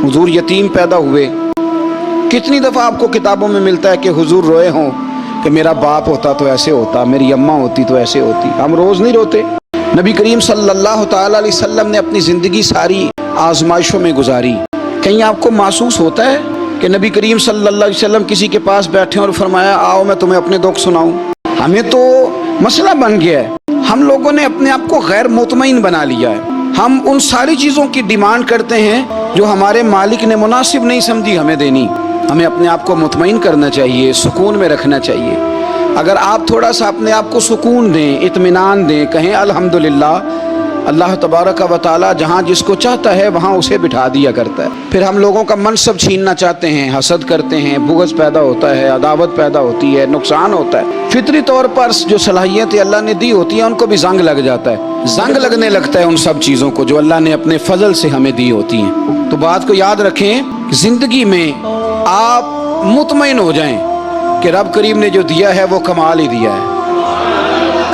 हुजूर यतीम पैदा हुए। कितनी दफ़ा आपको किताबों में मिलता है कि हुजूर रोए हों कि मेरा बाप होता तो ऐसे होता, मेरी अम्मा होती तो ऐसे होती। हम रोज़ नहीं रोते। नबी करीम सल्लल्लाहु ताला अलैहि वसल्लम ने अपनी ज़िंदगी सारी आजमाइशों में गुजारी। कहीं आपको महसूस होता है कि नबी करीम सल्लल्लाहु अलैहि वसल्लम किसी के पास बैठे और फरमाया आओ मैं तुम्हें अपने दुख सुनाऊं? हमें तो मसला बन गया है, हम लोगों ने अपने आप को गैर मुतमईन बना लिया है। हम उन सारी चीज़ों की डिमांड करते हैं जो हमारे मालिक ने मुनासिब नहीं समझी हमें देनी। हमें अपने आप को मुतमईन करना चाहिए, सुकून में रखना चाहिए। अगर आप थोड़ा सा अपने आप को सुकून दें, इत्मीनान दें, कहें अल्हम्दुलिल्लाह, अल्लाह तबारक व तआला जहाँ जिसको चाहता है वहाँ उसे बिठा दिया करता है। फिर हम लोगों का मनसब छीनना चाहते हैं, हसद करते हैं, बुग़्ज़ पैदा होता है, अदावत पैदा होती है, नुकसान होता है। फितरी तौर पर जो सलाहियतें अल्लाह ने दी होती हैं उनको भी जंग लग जाता है, जंग लगने लगता है उन सब चीज़ों को जो अल्लाह ने अपने फजल से हमें दी होती हैं। तो बात को याद रखें, ज़िंदगी में आप मुतमईन हो जाएं कि रब करीम ने जो दिया है वो कमाल ही दिया है,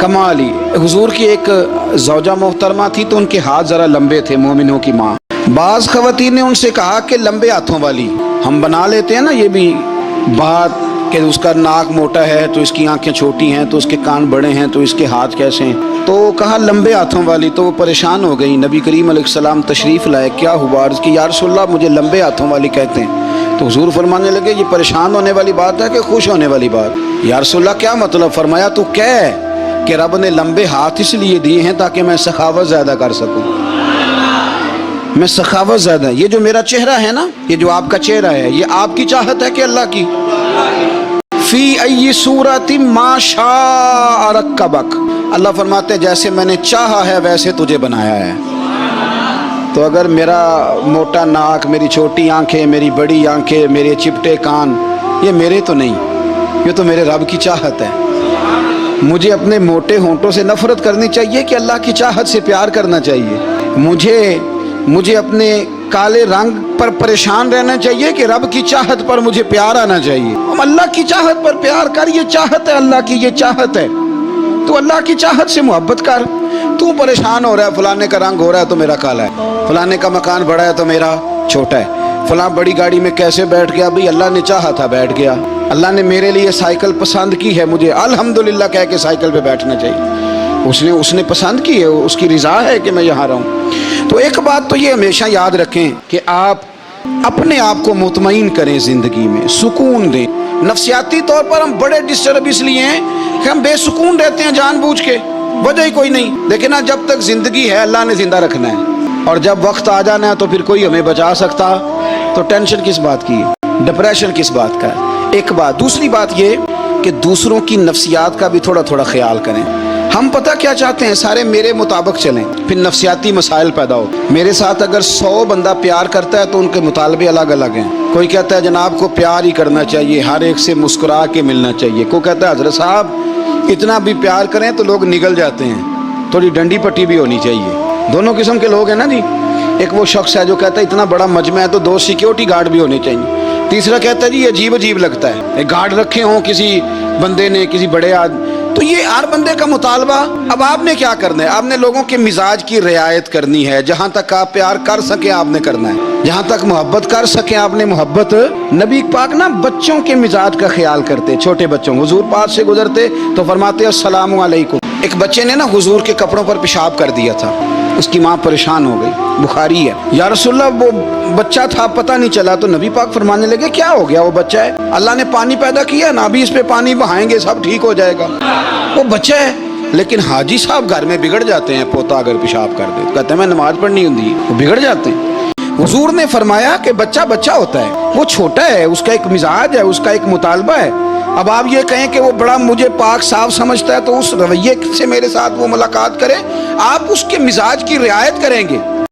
कमाल ही। हुजूर की एक ज़ौजा मोहतरमा थी तो उनके हाथ ज़रा लंबे थे, मोमिनों की माँ। बाज़ ख़वातीन ने उनसे कहा कि लंबे हाथों वाली, हम बना लेते हैं ना ये भी बात कि उसका नाक मोटा है तो इसकी आंखें छोटी हैं, तो उसके कान बड़े हैं तो इसके हाथ कैसे हैं। तो कहा लंबे हाथों वाली, तो वो परेशान हो गई। नबी करीम अलैहिस्सलाम तशरीफ़ लाए, क्या हुआ? अर्ज़ की या रसूलल्लाह मुझे लंबे हाथों वाली कहते हैं। तो हुजूर फरमाने लगे ये परेशान होने वाली बात है कि खुश होने वाली बात? या रसूलल्लाह क्या मतलब? फरमाया तू कह कि रब ने लंबे हाथ इसलिए दिए हैं ताकि मैं सखावत ज़्यादा कर सकूं। मैं सखावत ज़्यादा, ये जो मेरा चेहरा है ना, ये जो आपका चेहरा है, ये आपकी चाहत है कि अल्लाह की? फी अय्यि सूरति मा शाअ रक्कबक, अल्लाह फरमाते जैसे मैंने चाहा है वैसे तुझे बनाया है। तो अगर मेरा मोटा नाक, मेरी छोटी आंखें, मेरी बड़ी आंखें, मेरे चिपटे कान, ये मेरे तो नहीं, ये तो मेरे रब की चाहत है। मुझे अपने मोटे होंठों से नफरत करनी चाहिए कि अल्लाह की चाहत से प्यार करना चाहिए? मुझे अपने काले रंग पर परेशान रहना चाहिए कि रब की चाहत पर मुझे प्यार आना चाहिए? हम अल्लाह की चाहत पर प्यार कर, ये चाहत है अल्लाह की, ये चाहत है। तो अल्लाह की चाहत से मोहब्बत कर। तू परेशान हो रहा है, फलाने का रंग हो रहा है तो मेरा काला है, फलाने का मकान बड़ा है तो मेरा छोटा है, फलां बड़ी गाड़ी में कैसे बैठ गया? भाई अल्लाह ने चाहा था बैठ गया। अल्लाह ने मेरे लिए साइकिल पसंद की है, मुझे अल्हम्दुलिल्लाह कह के साइकिल पे बैठना चाहिए। उसने पसंद की है, उसकी रिज़ा है कि मैं यहाँ रहूँ। तो एक बात तो ये हमेशा याद रखें कि आप अपने आप को मुतमईन करें, ज़िंदगी में सुकून दें। नफ्सियाती तौर पर हम बड़े डिस्टर्ब इसलिए हैं कि हम बेसुकून रहते हैं जानबूझ के, वजह ही कोई नहीं। लेकिन ना, जब तक ज़िंदगी है अल्लाह ने ज़िंदा रखना है, और जब वक्त आ जाना है तो फिर कोई हमें बचा सकता। तो टेंशन किस बात की, डिप्रेशन किस बात का? एक बात। दूसरी बात ये कि दूसरों की नफ्सियात का भी थोड़ा थोड़ा ख्याल करें। हम पता क्या चाहते हैं, सारे मेरे मुताबिक चलें, फिर नफ्सियाती मसाइल पैदा हो। मेरे साथ अगर 100 बंदा प्यार करता है तो उनके मुतालबे अलग अलग हैं। कोई कहता है जनाब को प्यार ही करना चाहिए, हर एक से मुस्कुरा के मिलना चाहिए। कोई कहता है हज़रत साहब इतना भी प्यार करें तो लोग निगल जाते हैं, थोड़ी डंडी पट्टी भी होनी चाहिए। दोनों किस्म के लोग हैं ना जी। एक वो शख्स है जो कहता है इतना बड़ा मजमा है तो 2 सिक्योरिटी गार्ड भी होने चाहिए। तीसरा कहता है जी अजीब अजीब लगता है, गार्ड रखे हों किसी बंदे ने, किसी बड़े आदमी। तो ये हर बंदे का मुतालबा। अब आपने क्या करना है? आपने लोगों के मिजाज की रियायत करनी है। जहाँ तक आप प्यार कर सके आपने करना है, जहाँ तक मोहब्बत कर सके आपने मोहब्बत। नबी पाक ना बच्चों के मिजाज का ख्याल करते, छोटे बच्चों। हुजूर पास से गुजरते तो फरमाते अस्सलामु अलैकुम। एक बच्चे ने ना हुजूर के कपड़ों पर पेशाब कर दिया था, उसकी माँ परेशान हो गई, बुखारी है। या रसूलल्लाह वो बच्चा था, पता नहीं चला। तो नबी पाक फरमाने लगे क्या हो गया? वो बच्चा है, अल्लाह ने पानी पैदा किया ना, अभी इस पे पानी बहाएंगे सब ठीक हो जाएगा। वो बच्चा है। लेकिन हाजी साहब घर में बिगड़ जाते हैं, पोता अगर पेशाब कर दे, कहते हैं मैं नमाज पढ़नी होती, वो बिगड़ जाते हैं। हुजूर ने फरमाया कि बच्चा बच्चा होता है, वो छोटा है, उसका एक मिजाज है, उसका एक मुतालबा है। अब आप ये कहें कि वो बड़ा मुझे पाक साफ समझता है तो उस रवैये से मेरे साथ वो मुलाकात करे, आप उसके मिजाज की रियायत करेंगे।